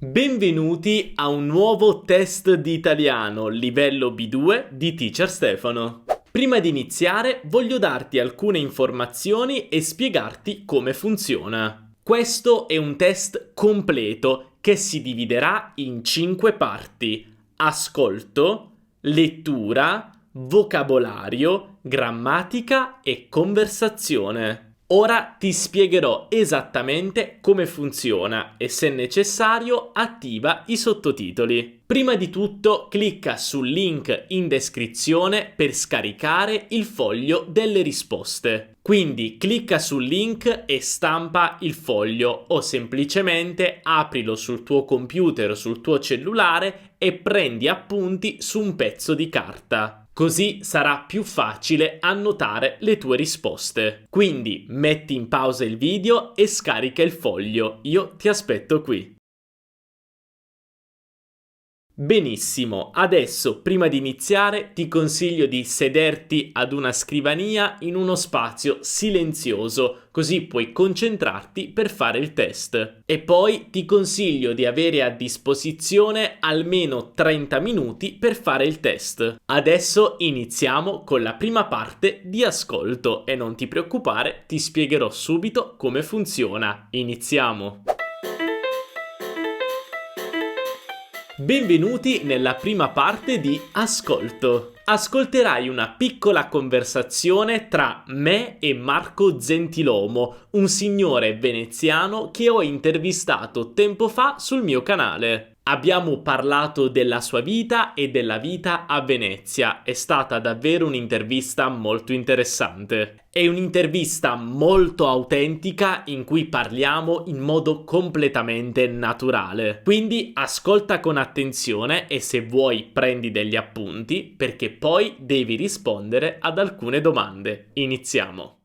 Benvenuti a un nuovo test di italiano livello B2 di Teacher Stefano. Prima di iniziare voglio darti alcune informazioni e spiegarti come funziona. Questo è un test completo che si dividerà in 5 parti: ascolto, lettura, vocabolario, grammatica e conversazione. Ora ti spiegherò esattamente come funziona e, se necessario, attiva i sottotitoli. Prima di tutto, clicca sul link in descrizione per scaricare il foglio delle risposte. Quindi clicca sul link e stampa il foglio o semplicemente aprilo sul tuo computer o sul tuo cellulare e prendi appunti su un pezzo di carta. Così sarà più facile annotare le tue risposte. Quindi metti in pausa il video e scarica il foglio. Io ti aspetto qui. Benissimo, adesso prima di iniziare ti consiglio di sederti ad una scrivania in uno spazio silenzioso, così puoi concentrarti per fare il test. E poi ti consiglio di avere a disposizione almeno 30 minuti per fare il test. Adesso iniziamo con la prima parte di ascolto e non ti preoccupare, ti spiegherò subito come funziona. Iniziamo! Benvenuti nella prima parte di ascolto. Ascolterai una piccola conversazione tra me e Marco Zentilomo, un signore veneziano che ho intervistato tempo fa sul mio canale. Abbiamo parlato della sua vita e della vita a Venezia. È stata davvero un'intervista molto interessante. È un'intervista molto autentica in cui parliamo in modo completamente naturale. Quindi ascolta con attenzione e, se vuoi, prendi degli appunti perché poi devi rispondere ad alcune domande. Iniziamo.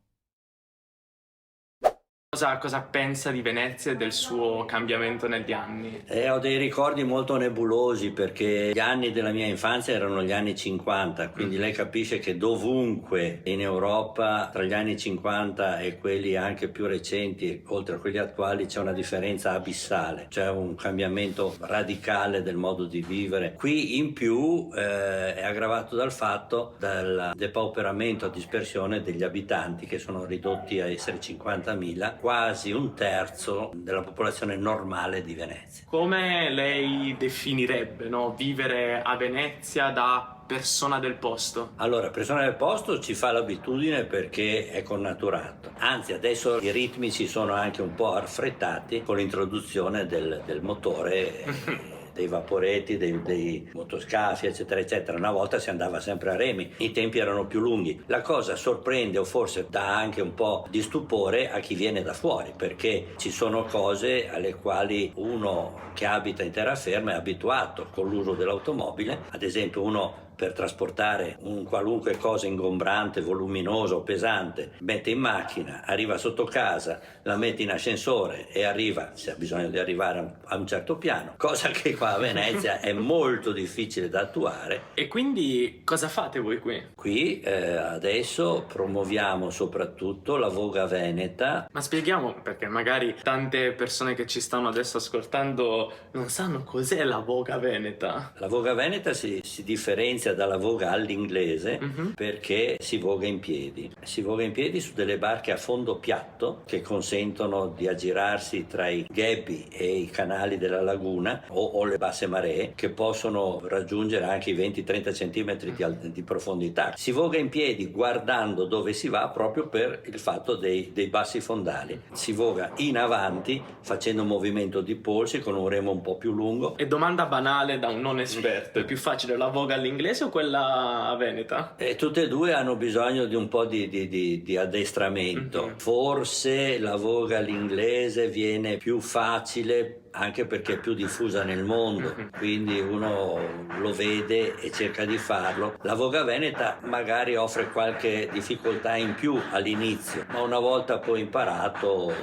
Cosa pensa di Venezia e del suo cambiamento negli anni? Ho dei ricordi molto nebulosi perché gli anni della mia infanzia erano gli anni 50, quindi lei capisce che dovunque in Europa tra gli anni 50 e quelli anche più recenti, oltre a quelli attuali, c'è una differenza abissale, c'è un cambiamento radicale del modo di vivere. Qui in più è aggravato dal fatto del depauperamento a dispersione degli abitanti, che sono ridotti a essere 50.000, quasi un terzo della popolazione normale di Venezia. Come lei definirebbe, no, vivere a Venezia da persona del posto? Allora, persona del posto ci fa l'abitudine perché è connaturato. Anzi, adesso i ritmi si sono anche un po' raffrettati con l'introduzione del motore. Dei vaporetti, dei motoscafi, eccetera, eccetera. Una volta si andava sempre a remi, i tempi erano più lunghi. La cosa sorprende, o forse dà anche un po' di stupore a chi viene da fuori, perché ci sono cose alle quali uno che abita in terraferma è abituato con l'uso dell'automobile. Ad esempio, uno per trasportare un qualunque cosa ingombrante, voluminoso o pesante, mette in macchina, arriva sotto casa, la mette in ascensore e arriva, se ha bisogno di arrivare a un certo piano, cosa che qua a Venezia è molto difficile da attuare. E quindi cosa fate voi qui? Qui adesso promuoviamo soprattutto la voga veneta. Ma spieghiamo, perché magari tante persone che ci stanno adesso ascoltando non sanno cos'è la voga veneta. La voga veneta si differenzia dalla voga all'inglese perché si voga in piedi. Si voga in piedi su delle barche a fondo piatto che consentono di aggirarsi tra i ghebi e i canali della laguna o le basse maree, che possono raggiungere anche i 20-30 cm di profondità. Si voga in piedi guardando dove si va, proprio per il fatto dei bassi fondali. Si voga in avanti facendo un movimento di polsi con un remo un po' più lungo. E domanda banale da un non esperto: è più facile la voga all'inglese o quella veneta? E tutte e due hanno bisogno di un po' di addestramento. Forse la voga all'inglese viene più facile anche perché è più diffusa nel mondo, quindi uno lo vede e cerca di farlo. La voga veneta magari offre qualche difficoltà in più all'inizio, ma una volta poi imparato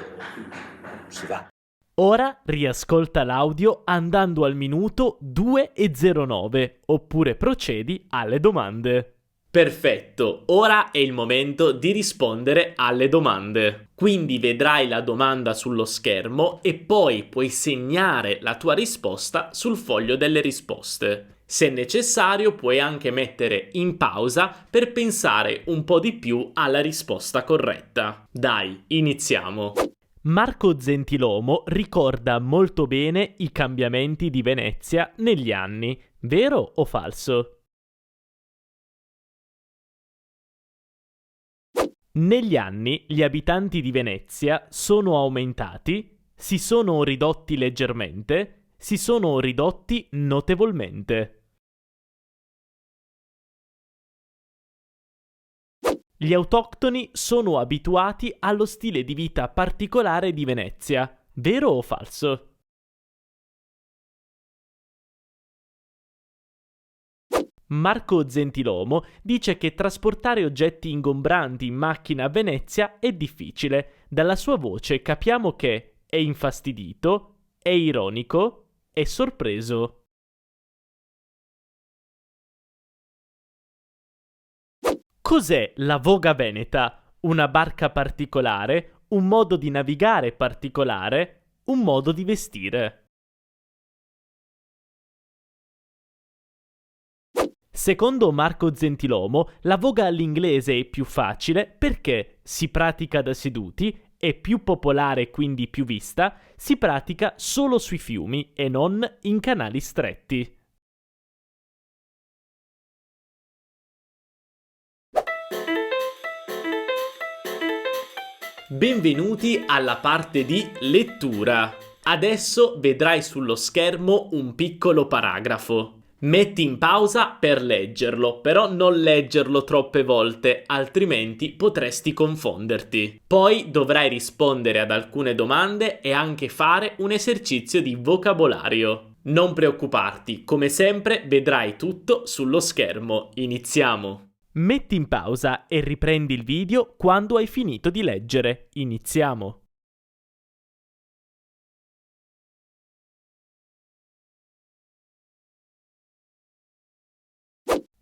si va. Ora riascolta l'audio andando al minuto 2:09 oppure procedi alle domande. Perfetto, ora è il momento di rispondere alle domande. Quindi vedrai la domanda sullo schermo e poi puoi segnare la tua risposta sul foglio delle risposte. Se necessario, puoi anche mettere in pausa per pensare un po' di più alla risposta corretta. Dai, iniziamo. Marco Zentilomo ricorda molto bene i cambiamenti di Venezia negli anni, vero o falso? Negli anni gli abitanti di Venezia sono aumentati, si sono ridotti leggermente, si sono ridotti notevolmente. Gli autoctoni sono abituati allo stile di vita particolare di Venezia, vero o falso? Marco Zentilomo dice che trasportare oggetti ingombranti in macchina a Venezia è difficile. Dalla sua voce capiamo che è infastidito, è ironico, è sorpreso. Cos'è la Voga Veneta? Una barca particolare, un modo di navigare particolare, un modo di vestire. Secondo Marco Zentilomo, la voga all'inglese è più facile perché si pratica da seduti, è più popolare e quindi più vista, si pratica solo sui fiumi e non in canali stretti. Benvenuti alla parte di lettura. Adesso vedrai sullo schermo un piccolo paragrafo. Metti in pausa per leggerlo, però non leggerlo troppe volte, altrimenti potresti confonderti. Poi dovrai rispondere ad alcune domande e anche fare un esercizio di vocabolario. Non preoccuparti, come sempre vedrai tutto sullo schermo. Iniziamo. Metti in pausa e riprendi il video quando hai finito di leggere. Iniziamo.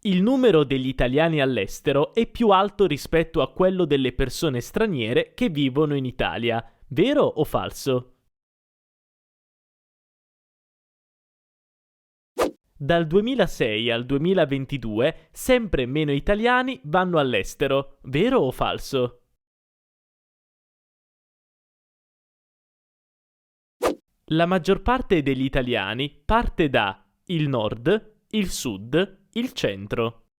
Il numero degli italiani all'estero è più alto rispetto a quello delle persone straniere che vivono in Italia. Vero o falso? Dal 2006 al 2022 sempre meno italiani vanno all'estero. Vero o falso? La maggior parte degli italiani parte da il nord, il sud, il centro.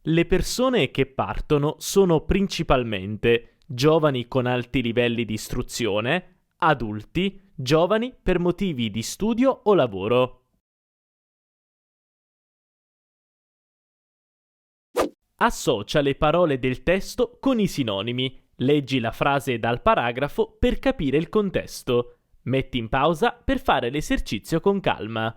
Le persone che partono sono principalmente giovani con alti livelli di istruzione, adulti, giovani per motivi di studio o lavoro. Associa le parole del testo con i sinonimi. Leggi la frase dal paragrafo per capire il contesto. Metti in pausa per fare l'esercizio con calma.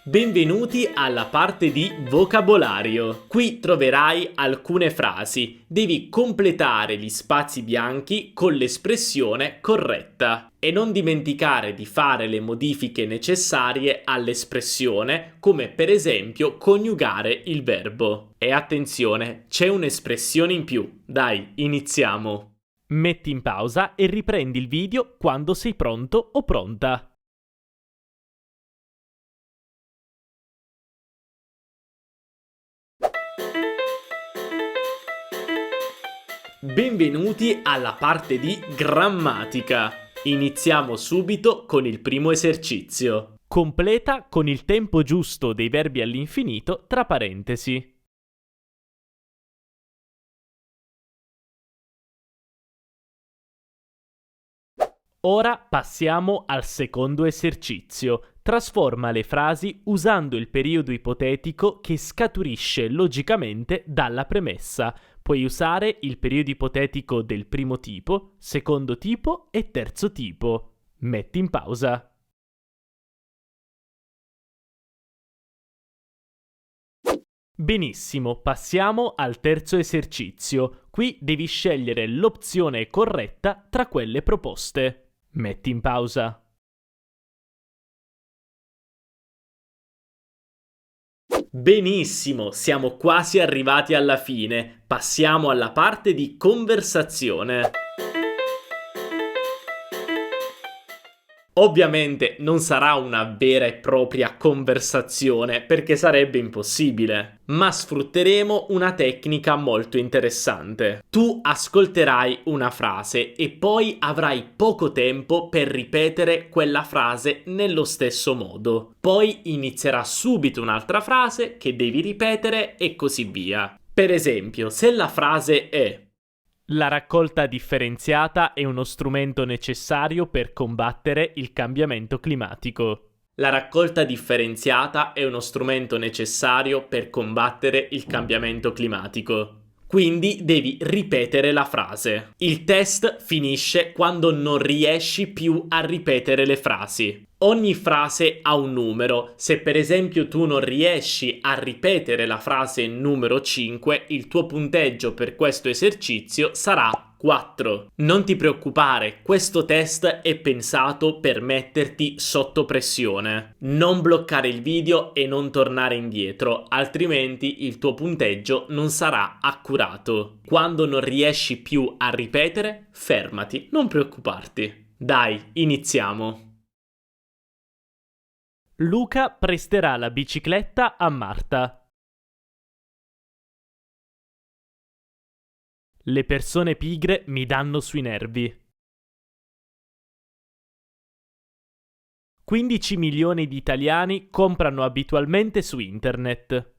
Benvenuti alla parte di vocabolario. Qui troverai alcune frasi. Devi completare gli spazi bianchi con l'espressione corretta. E non dimenticare di fare le modifiche necessarie all'espressione, come per esempio coniugare il verbo. E attenzione, c'è un'espressione in più. Dai, iniziamo. Metti in pausa e riprendi il video quando sei pronto o pronta. Benvenuti alla parte di grammatica. Iniziamo subito con il primo esercizio. Completa con il tempo giusto dei verbi all'infinito tra parentesi. Ora passiamo al secondo esercizio. Trasforma le frasi usando il periodo ipotetico che scaturisce logicamente dalla premessa. Puoi usare il periodo ipotetico del primo tipo, secondo tipo e terzo tipo. Metti in pausa. Benissimo, passiamo al terzo esercizio. Qui devi scegliere l'opzione corretta tra quelle proposte. Metti in pausa. Benissimo, siamo quasi arrivati alla fine. Passiamo alla parte di conversazione. Ovviamente non sarà una vera e propria conversazione perché sarebbe impossibile, ma sfrutteremo una tecnica molto interessante. Tu ascolterai una frase e poi avrai poco tempo per ripetere quella frase nello stesso modo. Poi inizierà subito un'altra frase che devi ripetere e così via. Per esempio, se la frase è: la raccolta differenziata è uno strumento necessario per combattere il cambiamento climatico. La raccolta differenziata è uno strumento necessario per combattere il cambiamento climatico. Quindi devi ripetere la frase. Il test finisce quando non riesci più a ripetere le frasi. Ogni frase ha un numero. Se per esempio tu non riesci a ripetere la frase numero 5, il tuo punteggio per questo esercizio sarà 4. Non ti preoccupare, questo test è pensato per metterti sotto pressione. Non bloccare il video e non tornare indietro, altrimenti il tuo punteggio non sarà accurato. Quando non riesci più a ripetere, fermati, non preoccuparti. Dai, iniziamo. Luca presterà la bicicletta a Marta. Le persone pigre mi danno sui nervi. 15 milioni di italiani comprano abitualmente su internet.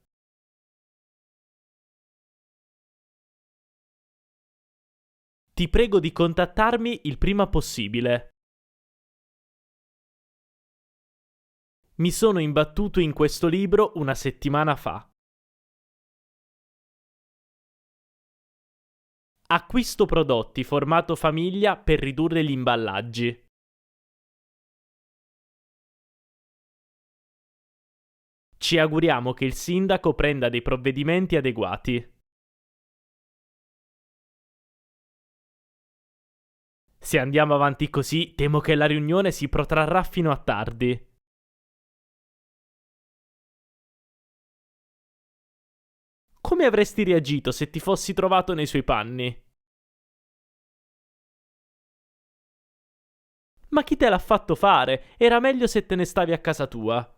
Ti prego di contattarmi il prima possibile. Mi sono imbattuto in questo libro una settimana fa. Acquisto prodotti formato famiglia per ridurre gli imballaggi. Ci auguriamo che il sindaco prenda dei provvedimenti adeguati. Se andiamo avanti così, temo che la riunione si protrarrà fino a tardi. Come avresti reagito se ti fossi trovato nei suoi panni? Ma chi te l'ha fatto fare? Era meglio se te ne stavi a casa tua.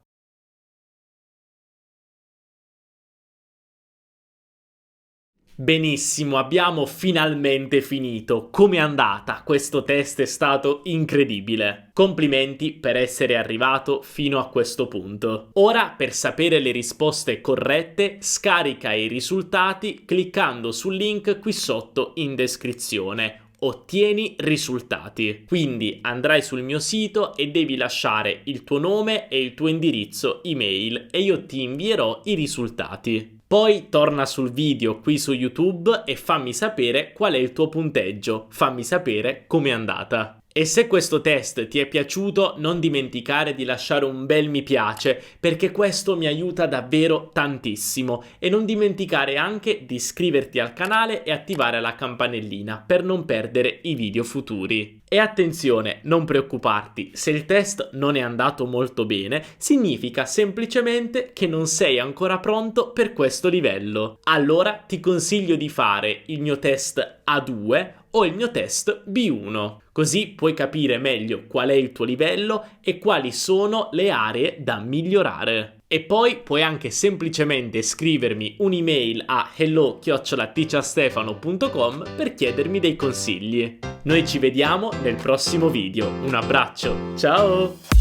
Benissimo, abbiamo finalmente finito. Com'è andata? Questo test è stato incredibile. Complimenti per essere arrivato fino a questo punto. Ora, per sapere le risposte corrette, scarica i risultati cliccando sul link qui sotto in descrizione. Ottieni risultati. Quindi andrai sul mio sito e devi lasciare il tuo nome e il tuo indirizzo email e io ti invierò i risultati. Poi torna sul video qui su YouTube e fammi sapere qual è il tuo punteggio, fammi sapere com'è andata. E se questo test ti è piaciuto, non dimenticare di lasciare un bel mi piace, perché questo mi aiuta davvero tantissimo. E non dimenticare anche di iscriverti al canale e attivare la campanellina per non perdere i video futuri. E attenzione, non preoccuparti, se il test non è andato molto bene, significa semplicemente che non sei ancora pronto per questo livello. Allora ti consiglio di fare il mio test A2 o il mio test B1, così puoi capire meglio qual è il tuo livello e quali sono le aree da migliorare. E poi puoi anche semplicemente scrivermi un'email a hello@teacherstefano.com per chiedermi dei consigli. Noi ci vediamo nel prossimo video. Un abbraccio, ciao!